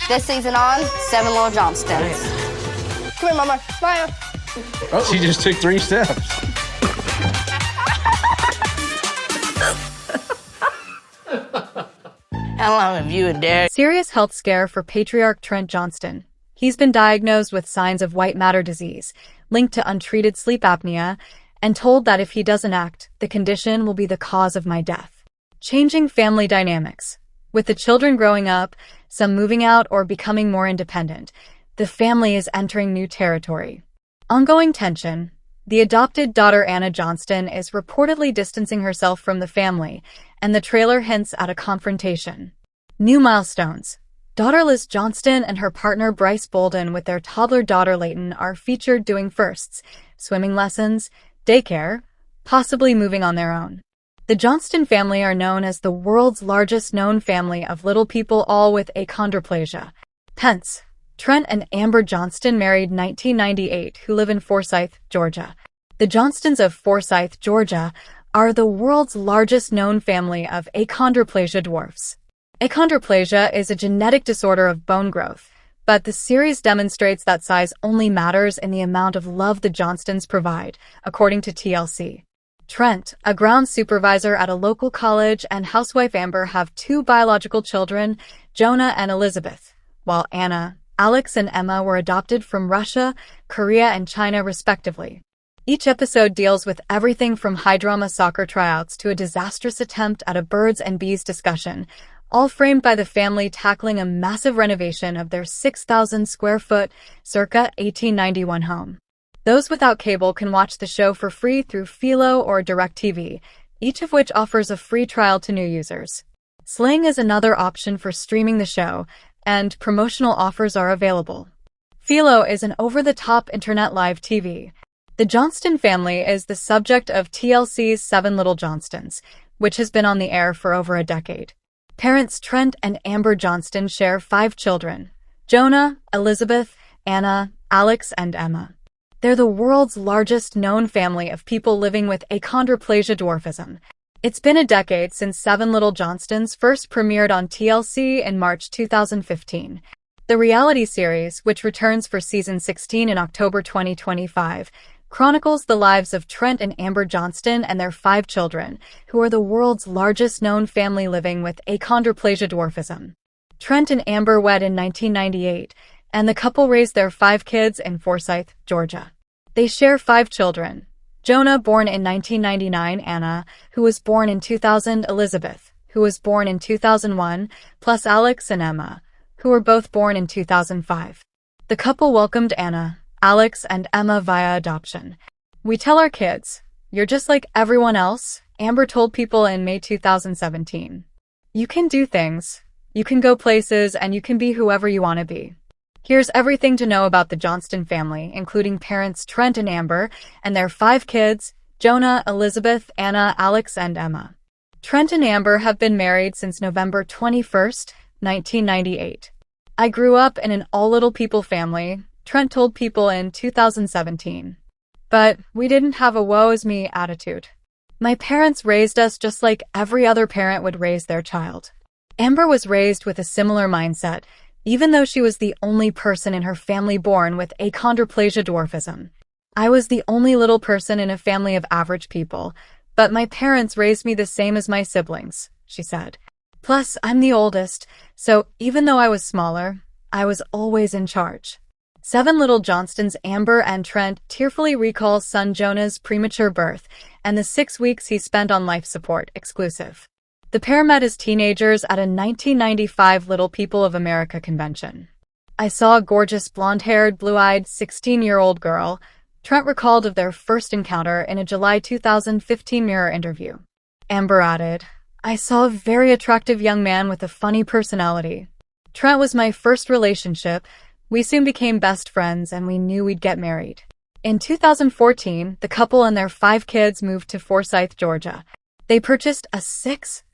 This season on, 7 Little Johnstons. Come here, Mama. Smile. Oh, she just took 3 steps. How long have you and Dad? Serious health scare for patriarch Trent Johnston. He's been diagnosed with signs of white matter disease, linked to untreated sleep apnea, and told that if he doesn't act, the condition will be the cause of my death. Changing family dynamics. With the children growing up, some moving out or becoming more independent, the family is entering new territory. Ongoing tension. The adopted daughter Anna Johnston is reportedly distancing herself from the family, and the trailer hints at a confrontation. New milestones. Daughter Liz Johnston and her partner Bryce Bolden with their toddler daughter Layton are featured doing firsts, swimming lessons, daycare, possibly moving on their own. The Johnston family are known as the world's largest known family of little people, all with achondroplasia. Hence, Trent and Amber Johnston married 1998, who live in Forsyth, Georgia. The Johnstons of Forsyth, Georgia, are the world's largest known family of achondroplasia dwarfs. Achondroplasia is a genetic disorder of bone growth, but the series demonstrates that size only matters in the amount of love the Johnstons provide, according to TLC. Trent, a ground supervisor at a local college, and housewife Amber have 2 biological children, Jonah and Elizabeth, while Anna, Alex, and Emma were adopted from Russia, Korea, and China, respectively. Each episode deals with everything from high-drama soccer tryouts to a disastrous attempt at a birds and bees discussion, all framed by the family tackling a massive renovation of their 6,000-square-foot, circa 1891 home. Those without cable can watch the show for free through Philo or DirecTV, each of which offers a free trial to new users. Sling is another option for streaming the show, and promotional offers are available. Philo is an over-the-top internet live TV. The Johnston family is the subject of TLC's 7 Little Johnstons, which has been on the air for over a decade. Parents Trent and Amber Johnston share 5 children: Jonah, Elizabeth, Anna, Alex, and Emma. They're the world's largest known family of people living with achondroplasia dwarfism. It's been a decade since 7 Little Johnstons first premiered on TLC in March 2015. The reality series, which returns for season 16 in October 2025, chronicles the lives of Trent and Amber Johnston and their 5 children, who are the world's largest known family living with achondroplasia dwarfism. Trent and Amber wed in 1998, and the couple raised their 5 kids in Forsyth, Georgia. They share 5 children: Jonah, born in 1999, Anna, who was born in 2000, Elizabeth, who was born in 2001, plus Alex and Emma, who were both born in 2005. The couple welcomed Anna, Alex, and Emma via adoption. "We tell our kids, you're just like everyone else," Amber told People in May 2017. "You can do things, you can go places, and you can be whoever you want to be." Here's everything to know about the Johnston family, including parents Trent and Amber, and their 5 kids, Jonah, Elizabeth, Anna, Alex, and Emma. Trent and Amber have been married since November 21st, 1998. "I grew up in an all-little people family," Trent told People in 2017. "But we didn't have a woe-is-me attitude. My parents raised us just like every other parent would raise their child." Amber was raised with a similar mindset, even though she was the only person in her family born with achondroplasia dwarfism. "I was the only little person in a family of average people, but my parents raised me the same as my siblings," she said. "Plus, I'm the oldest, so even though I was smaller, I was always in charge." 7 Little Johnstons Amber and Trent tearfully recall son Jonah's premature birth and the 6 weeks he spent on life support, exclusive. The pair met as teenagers at a 1995 Little People of America convention. "I saw a gorgeous blonde-haired, blue-eyed 16-year-old girl," Trent recalled of their first encounter in a July 2015 Mirror interview. Amber added, "I saw a very attractive young man with a funny personality. Trent was my first relationship. We soon became best friends and we knew we'd get married." In 2014, the couple and their 5 kids moved to Forsyth, Georgia. They purchased a 6000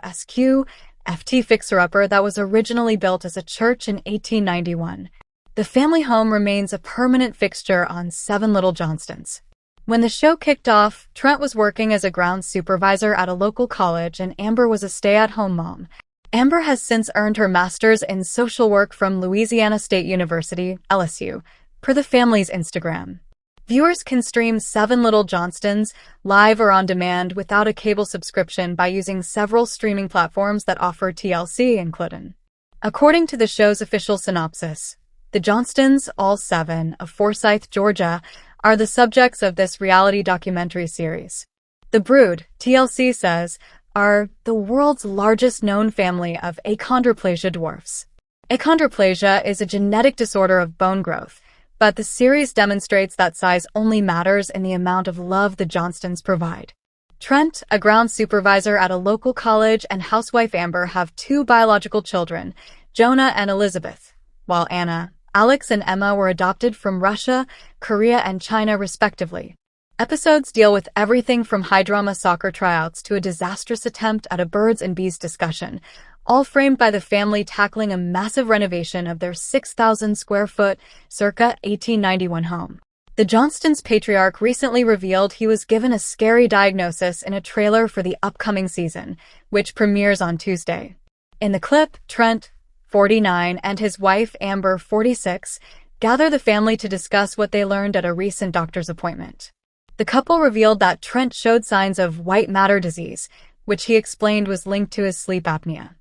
SQ FT fixer-upper that was originally built as a church in 1891. The family home remains a permanent fixture on 7 Little Johnstons. When the show kicked off, Trent was working as a ground supervisor at a local college and Amber was a stay-at-home mom. Amber has since earned her master's in social work from Louisiana State University, LSU, per the family's Instagram. Viewers can stream 7 Little Johnstons live or on demand without a cable subscription by using several streaming platforms that offer TLC included. According to the show's official synopsis, the Johnstons, all 7, of Forsyth, Georgia, are the subjects of this reality documentary series. The Brood, TLC says, are the world's largest known family of achondroplasia dwarfs. Achondroplasia is a genetic disorder of bone growth, but the series demonstrates that size only matters in the amount of love the Johnstons provide. Trent, a ground supervisor at a local college, and housewife Amber have 2 biological children, Jonah and Elizabeth, while Anna, Alex, and Emma were adopted from Russia, Korea, and China, respectively. Episodes deal with everything from high-drama soccer tryouts to a disastrous attempt at a birds and bees discussion, all framed by the family tackling a massive renovation of their 6,000-square-foot, circa 1891 home. The Johnstons' patriarch recently revealed he was given a scary diagnosis in a trailer for the upcoming season, which premieres on Tuesday. In the clip, Trent, 49, and his wife, Amber, 46, gather the family to discuss what they learned at a recent doctor's appointment. The couple revealed that Trent showed signs of white matter disease, which he explained was linked to his sleep apnea.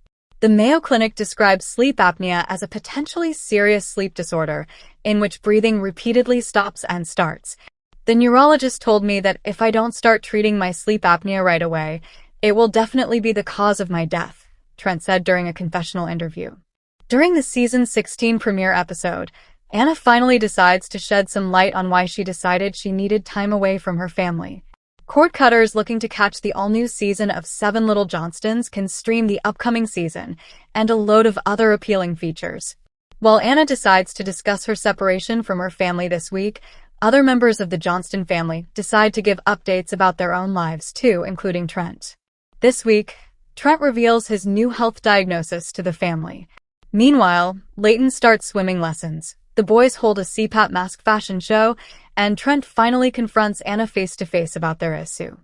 The Mayo Clinic describes sleep apnea as a potentially serious sleep disorder in which breathing repeatedly stops and starts. The neurologist told me that if I don't start treating my sleep apnea right away, it will definitely be the cause of my death, Trent said during a confessional interview. During the season 16 premiere episode, Anna finally decides to shed some light on why she decided she needed time away from her family. Cord cutters looking to catch the all-new season of 7 Little Johnstons can stream the upcoming season and a load of other appealing features. While Anna decides to discuss her separation from her family this week, other members of the Johnston family decide to give updates about their own lives too, including Trent. This week, Trent reveals his new health diagnosis to the family. Meanwhile, Slaton starts swimming lessons. The boys hold a CPAP mask fashion show, and Trent finally confronts Anna face-to-face about their issue.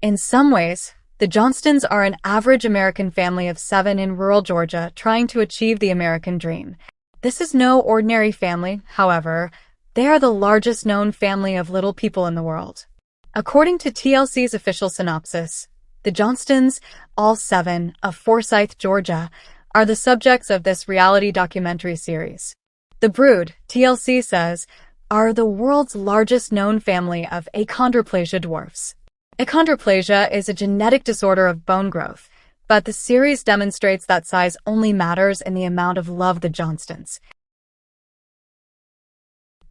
In some ways, the Johnstons are an average American family of 7 in rural Georgia trying to achieve the American dream. This is no ordinary family, however. They are the largest known family of little people in the world. According to TLC's official synopsis, the Johnstons, all 7, of Forsyth, Georgia, are the subjects of this reality documentary series. The Brood, TLC says, are the world's largest known family of achondroplasia dwarfs. Achondroplasia is a genetic disorder of bone growth, but the series demonstrates that size only matters in the amount of love the Johnstons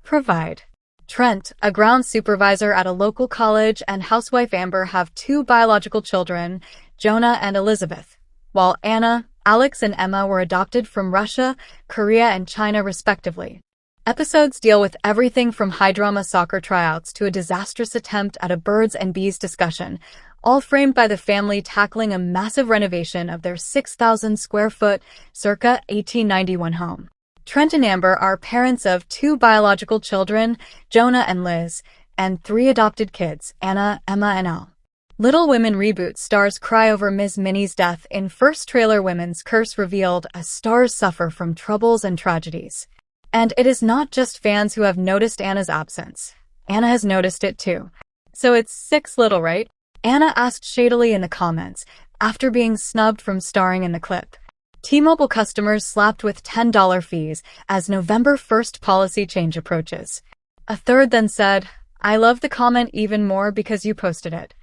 provide. Trent, a ground supervisor at a local college, and housewife Amber have 2 biological children, Jonah and Elizabeth, while Anna, Alex, and Emma were adopted from Russia, Korea, and China, respectively. Episodes deal with everything from high-drama soccer tryouts to a disastrous attempt at a birds and bees discussion, all framed by the family tackling a massive renovation of their 6,000-square-foot, circa 1891 home. Trent and Amber are parents of 2 biological children, Jonah and Liz, and 3 adopted kids, Anna, Emma, and Elle. Little Women reboot stars cry over Ms. Minnie's death in first trailer Women's Curse revealed as stars suffer from troubles and tragedies. And it is not just fans who have noticed Anna's absence. Anna has noticed it too. So it's 6 little, right? Anna asked shadily in the comments, after being snubbed from starring in the clip. T-Mobile customers slapped with $10 fees as November 1st policy change approaches. A third then said, "I love the comment even more because you posted it.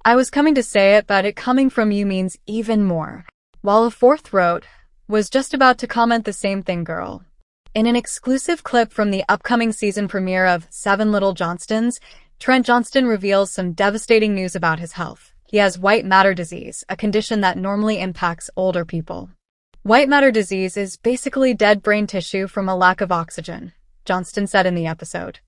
I was coming to say it, but it coming from you means even more." While a fourth wrote, "Was just about to comment the same thing, girl." In an exclusive clip from the upcoming season premiere of 7 Little Johnstons, Trent Johnston reveals some devastating news about his health. He has white matter disease, a condition that normally impacts older people. White matter disease is basically dead brain tissue from a lack of oxygen, Johnston said in the episode.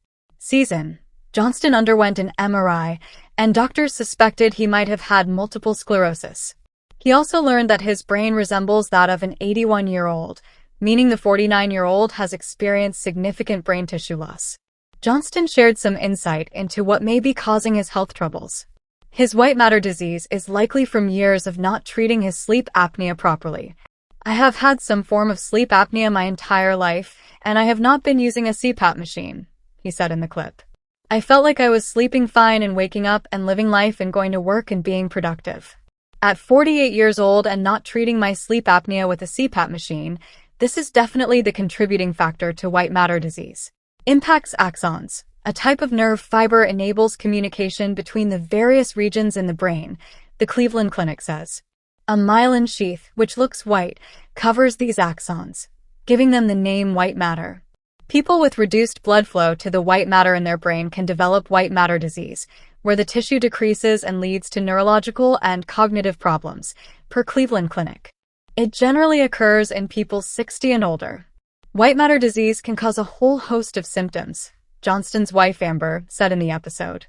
Johnston underwent an MRI, and doctors suspected he might have had multiple sclerosis. He also learned that his brain resembles that of an 81-year-old, meaning the 49-year-old has experienced significant brain tissue loss. Johnston shared some insight into what may be causing his health troubles. His white matter disease is likely from years of not treating his sleep apnea properly. I have had some form of sleep apnea my entire life, and I have not been using a CPAP machine, he said in the clip. I felt like I was sleeping fine and waking up and living life and going to work and being productive. At 48 years old and not treating my sleep apnea with a CPAP machine, this is definitely the contributing factor to white matter disease. Impacts axons. A type of nerve fiber enables communication between the various regions in the brain, the Cleveland Clinic says. A myelin sheath, which looks white, covers these axons, giving them the name white matter. People with reduced blood flow to the white matter in their brain can develop white matter disease, where the tissue decreases and leads to neurological and cognitive problems, per Cleveland Clinic. It generally occurs in people 60 and older. White matter disease can cause a whole host of symptoms, Johnston's wife Amber said in the episode.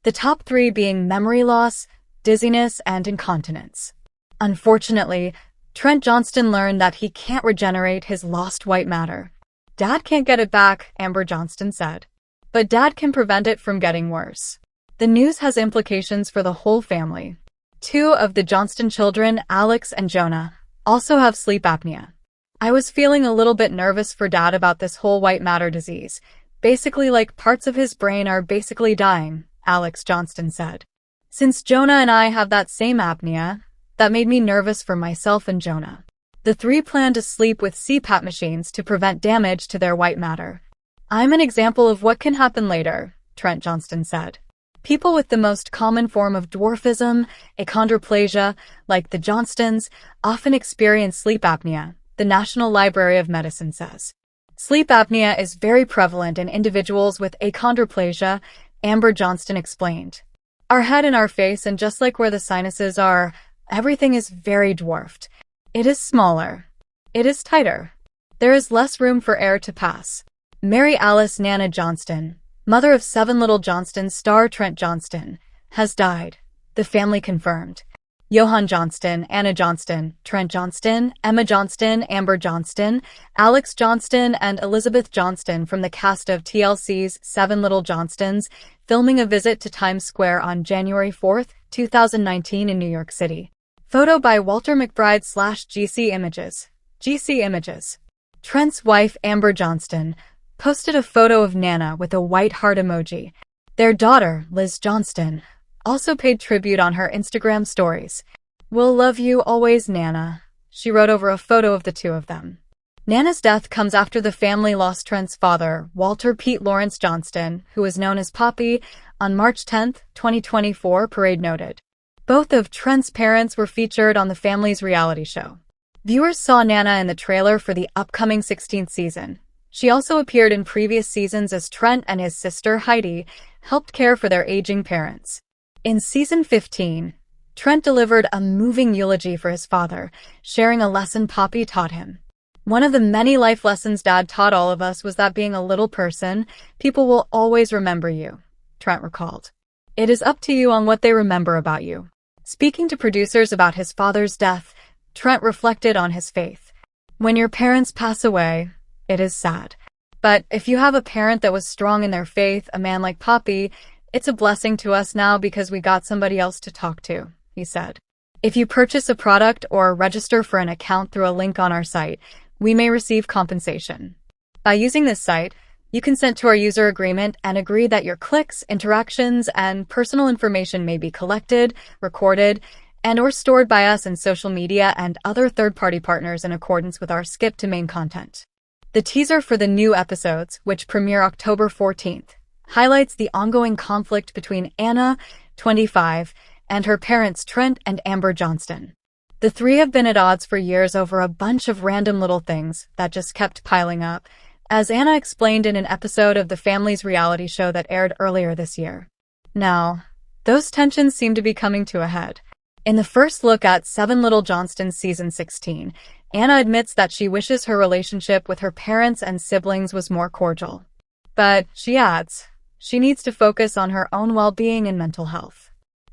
The top 3 being memory loss, dizziness, and incontinence. Unfortunately, Trent Johnston learned that he can't regenerate his lost white matter. Dad can't get it back, Amber Johnston said. But Dad can prevent it from getting worse. The news has implications for the whole family. 2 of the Johnston children, Alex and Jonah, also have sleep apnea. I was feeling a little bit nervous for Dad about this whole white matter disease. Basically, like parts of his brain are basically dying, Alex Johnston said. Since Jonah and I have that same apnea, that made me nervous for myself and Jonah. The 3 plan to sleep with CPAP machines to prevent damage to their white matter. I'm an example of what can happen later, Trent Johnston said. People with the most common form of dwarfism, achondroplasia, like the Johnstons, often experience sleep apnea, the National Library of Medicine says. Sleep apnea is very prevalent in individuals with achondroplasia, Amber Johnston explained. Our head and our face, and just like where the sinuses are, everything is very dwarfed. It is smaller. It is tighter. There is less room for air to pass. Mary Alice Nana Johnston, mother of 7 little Johnstons star Trent Johnston, has died, the family confirmed. Johan Johnston, Anna Johnston, Trent Johnston, Emma Johnston, Amber Johnston, Alex Johnston, and Elizabeth Johnston from the cast of TLC's 7 Little Johnstons, filming a visit to Times Square on January 4, 2019 in New York City. Photo by Walter McBride/GC Images. GC Images. Trent's wife, Amber Johnston, posted a photo of Nana with a white heart emoji. Their daughter, Liz Johnston, also paid tribute on her Instagram stories. "We'll love you always, Nana," she wrote over a photo of the 2 of them. Nana's death comes after the family lost Trent's father, Walter Pete Lawrence Johnston, who was known as Poppy, on March 10, 2024, Parade noted. Both of Trent's parents were featured on the family's reality show. Viewers saw Nana in the trailer for the upcoming 16th season. She also appeared in previous seasons as Trent and his sister, Heidi, helped care for their aging parents. In season 15, Trent delivered a moving eulogy for his father, sharing a lesson Poppy taught him. "One of the many life lessons Dad taught all of us was that being a little person, people will always remember you," Trent recalled. "It is up to you on what they remember about you." Speaking to producers about his father's death, Trent reflected on his faith. "When your parents pass away, it is sad. But if you have a parent that was strong in their faith, a man like Poppy, it's a blessing to us now because we got somebody else to talk to," he said. "If you purchase a product or register for an account through a link on our site, we may receive compensation. By using this site, you consent to our user agreement and agree that your clicks, interactions, and personal information may be collected, recorded, and/or stored by us in social media and other third-party partners in accordance with our skip to main content." The teaser for the new episodes, which premiere October 14th, highlights the ongoing conflict between Anna, 25, and her parents Trent and Amber Johnston. The 3 have been at odds for years over a bunch of random little things that just kept piling up, as Anna explained in an episode of the family's reality show that aired earlier this year. Now, those tensions seem to be coming to a head. In the first look at 7 Little Johnstons season 16, Anna admits that she wishes her relationship with her parents and siblings was more cordial. But, she adds, she needs to focus on her own well-being and mental health.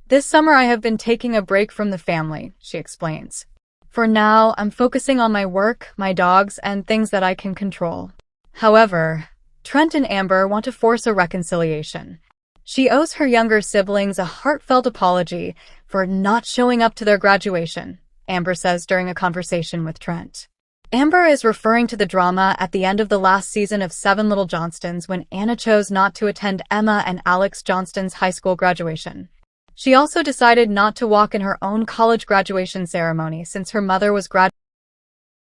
"This summer I have been taking a break from the family," she explains. "For now, I'm focusing on my work, my dogs, and things that I can control." However, Trent and Amber want to force a reconciliation. She owes her younger siblings a heartfelt apology for not showing up to their graduation, Amber says during a conversation with Trent. Amber is referring to the drama at the end of the last season of Seven Little Johnstons when Anna chose not to attend Emma and Alex Johnstons' high school graduation. She also decided not to walk in her own college graduation ceremony since her mother was graduating